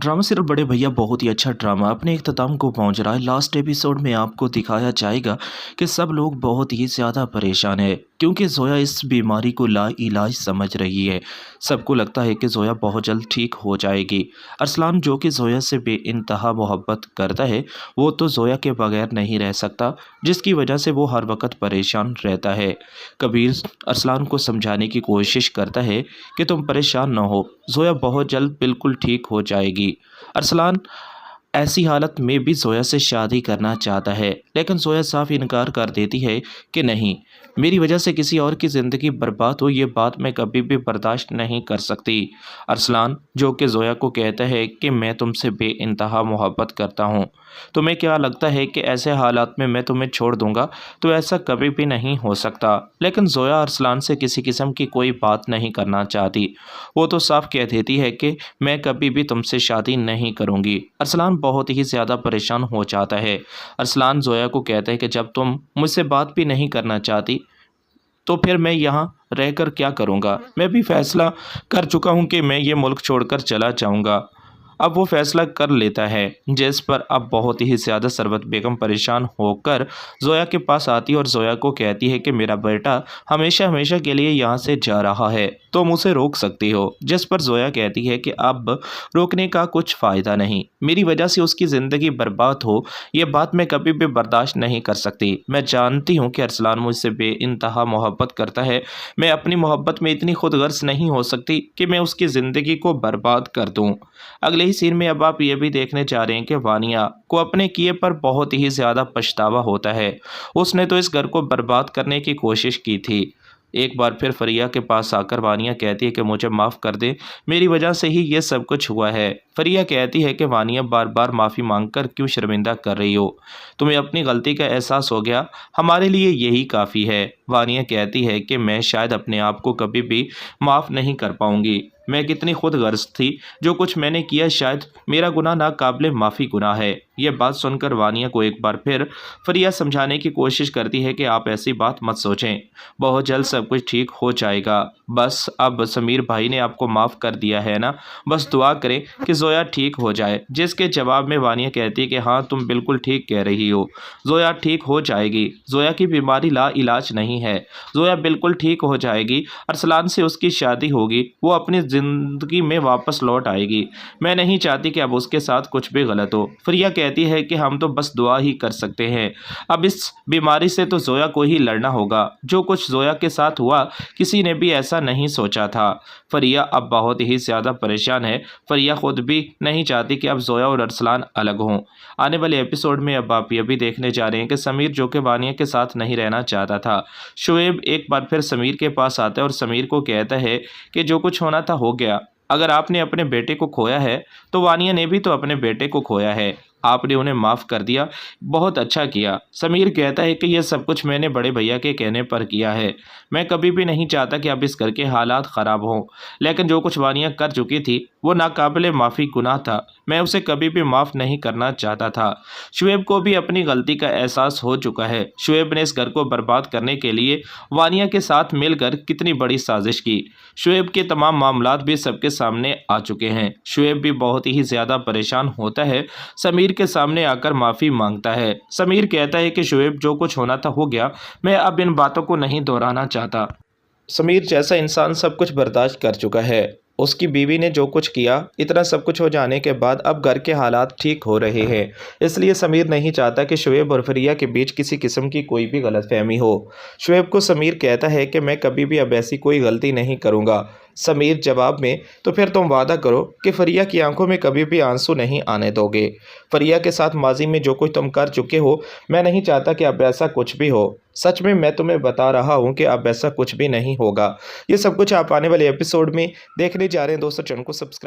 Drama serial बड़े भैया बहुत ही अच्छा ड्रामा अपने इख्तिताम को पहुंच रहा है। लास्ट एपिसोड में आपको दिखाया जाएगा कि सब लोग बहुत ही ज़्यादा परेशान है क्योंकि जोया इस बीमारी को लाइलाज समझ रही है। सबको लगता है कि जोया बहुत जल्द ठीक हो जाएगी। अरसलान जो कि जोया से बेइंतहा मोहब्बत करता है, वो तो जोया के बगैर नहीं रह सकता, जिसकी वजह से वो हर वक्त परेशान रहता है। कबीर अरसलान को समझाने की कोशिश करता है कि तुम परेशान न हो, जोया बहुत जल्द बिल्कुल ठीक हो जाएगी। अरसलान ऐसी हालत में भी जोया से शादी करना चाहता है, लेकिन जोया साफ इनकार कर देती है कि नहीं, मेरी वजह से किसी और की ज़िंदगी बर्बाद हो ये बात मैं कभी भी बर्दाश्त नहीं कर सकती। अरसलान जो कि जोया को कहता है कि मैं तुमसे बेइंतहा मोहब्बत करता हूँ, तुम्हें क्या लगता है कि ऐसे हालात में मैं तुम्हें छोड़ दूंगा? तो ऐसा कभी भी नहीं हो सकता। लेकिन जोया अरसलान से किसी किस्म की कोई बात नहीं करना चाहती। वो तो साफ कह देती है कि मैं कभी भी तुमसे शादी नहीं करूँगी। अरसलान बहुत ही ज़्यादा परेशान हो जाता है। अरसलान जोया को कहता है कि जब तुम मुझसे बात भी नहीं करना चाहती तो फिर मैं यहाँ रहकर क्या करूँगा? मैं भी फैसला कर चुका हूँ कि मैं ये मुल्क छोड़कर चला जाऊँगा। अब वो फैसला कर लेता है, जिस पर अब बहुत ही ज़्यादा सरबत बेगम परेशान होकर जोया के पास आती है और जोया को कहती है कि मेरा बेटा हमेशा हमेशा के लिए यहाँ से जा रहा है, तुम उसे रोक सकती हो। जिस पर जोया कहती है कि अब रोकने का कुछ फ़ायदा नहीं, मेरी वजह से उसकी ज़िंदगी बर्बाद हो ये बात मैं कभी भी बर्दाश्त नहीं कर सकती। मैं जानती हूँ कि अरसलान मुझसे बेइंतहा मोहब्बत करता है, मैं अपनी मोहब्बत में इतनी खुद गर्ज नहीं हो सकती कि मैं उसकी ज़िंदगी को बर्बाद कर दूँ। अगले ही सीन में अब आप ये भी देखने जा रहे हैं कि वानिया को अपने किए पर बहुत ही ज़्यादा पछतावा होता है। उसने तो इस घर को बर्बाद करने की कोशिश की थी। एक बार फिर फरिया के पास आकर वानिया कहती है कि मुझे माफ़ कर दे, मेरी वजह से ही ये सब कुछ हुआ है। फरिया कहती है कि वानिया बार बार माफ़ी मांगकर क्यों शर्मिंदा कर रही हो? तुम्हें अपनी गलती का एहसास हो गया, हमारे लिए यही काफ़ी है। वानिया कहती है कि मैं शायद अपने आप को कभी भी माफ़ नहीं कर पाऊंगी। मैं कितनी खुद गर्ज थी, जो कुछ मैंने किया शायद मेरा गुनाह नाकाबिले माफ़ी गुनाह है। यह बात सुनकर वानिया को एक बार फिर फरिया समझाने की कोशिश करती है कि आप ऐसी बात मत सोचें, बहुत जल्द सब कुछ ठीक हो जाएगा। बस अब समीर भाई ने आपको माफ़ कर दिया है ना, बस दुआ करें कि जोया ठीक हो जाए। जिसके जवाब में वानिया कहती है कि हाँ तुम बिल्कुल ठीक कह रही हो, जोया ठीक हो जाएगी। जोया की बीमारी ला इलाज नहीं है, जोया बिल्कुल ठीक हो जाएगी। अरसलान से उसकी शादी होगी, वो अपनी ज़िंदगी में वापस लौट आएगी। मैं नहीं चाहती कि अब उसके साथ कुछ भी गलत हो। फरिया कहती है कि हम तो बस दुआ ही कर सकते हैं, अब इस बीमारी से तो जोया को ही लड़ना होगा। जो कुछ जोया के साथ हुआ किसी ने भी ऐसा नहीं सोचा था। फरिया अब बहुत ही ज़्यादा परेशान है। फरिया खुद भी नहीं चाहती कि अब जोया और अरसलान अलग हों। आने वाले एपिसोड में अब आप ये भी देखने जा रहे हैं कि समीर जो कि वानिया के साथ नहीं रहना चाहता था, शुएब एक बार फिर समीर के पास आता है और समीर को कहता है कि जो कुछ होना था हो गया। अगर आपने अपने बेटे को खोया है तो वानिया ने भी तो अपने बेटे को खोया है, आपने उन्हें माफ़ कर दिया, बहुत अच्छा किया। समीर कहता है कि यह सब कुछ मैंने बड़े भैया के कहने पर किया है, मैं कभी भी नहीं चाहता कि अब इस घर के हालात ख़राब हों, लेकिन जो कुछ वानिया कर चुकी थी वो नाकाबिले माफ़ी गुनाह था, मैं उसे कभी भी माफ़ नहीं करना चाहता था। शुएब को भी अपनी गलती का एहसास हो चुका है। शुएब ने इस घर को बर्बाद करने के लिए वानिया के साथ मिलकर कितनी बड़ी साजिश की। शुएब के तमाम मामलात भी सबके सामने आ चुके हैं। शुएब भी बहुत ही ज़्यादा परेशान होता है, समीर के सामने आकर माफ़ी मांगता है। समीर कहता है कि शुएब जो कुछ होना था हो गया, मैं अब इन बातों को नहीं दोहराना चाहता। समीर जैसा इंसान सब कुछ बर्दाश्त कर चुका है। उसकी बीवी ने जो कुछ किया, इतना सब कुछ हो जाने के बाद अब घर के हालात ठीक हो रहे हैं, इसलिए समीर नहीं चाहता कि शुएब और फरिया के बीच किसी किस्म की कोई भी गलतफहमी हो। शुएब को समीर कहता है कि मैं कभी भी अब ऐसी कोई गलती नहीं करूँगा। समीर जवाब में, तो फिर तुम वादा करो कि फरिया की आंखों में कभी भी आंसू नहीं आने दोगे। फरिया के साथ माजी में जो कुछ तुम कर चुके हो, मैं नहीं चाहता कि अब ऐसा कुछ भी हो। सच में मैं तुम्हें बता रहा हूँ कि अब ऐसा कुछ भी नहीं होगा। ये सब कुछ आप आने वाले एपिसोड में देखने जा रहे हैं। दोस्तों चैनल को सब्सक्राइब